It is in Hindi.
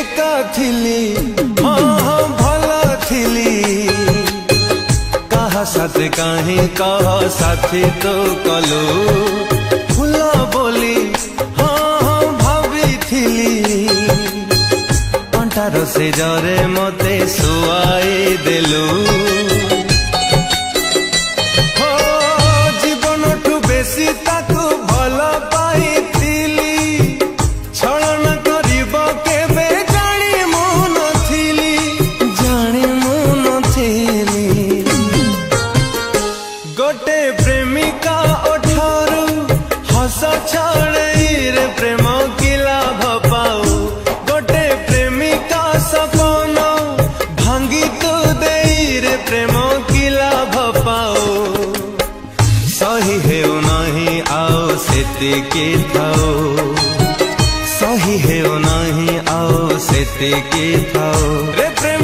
एका थिली हाँ भला थिली कहा साथे काहे कह साथी तो कलु फूल बोली हाँ भाभी थिली अंटार से जरे मते सुआई देलु जीवन ठू बेसी ताकू भल पाइथिली छलन करिब केबे जानी मु नथिली गोटे प्रेमिका ओठारू हस छड़ई रे प्रेम की लाभ पाऊ गोटे प्रेमिका सपन भांगी तू देई रे प्रेम की लाभ पाऊ सही हेउ नहीं आओ सेतिकी थाओ सही हेउ नहीं आओ सेतिकी थाओ रे प्रेम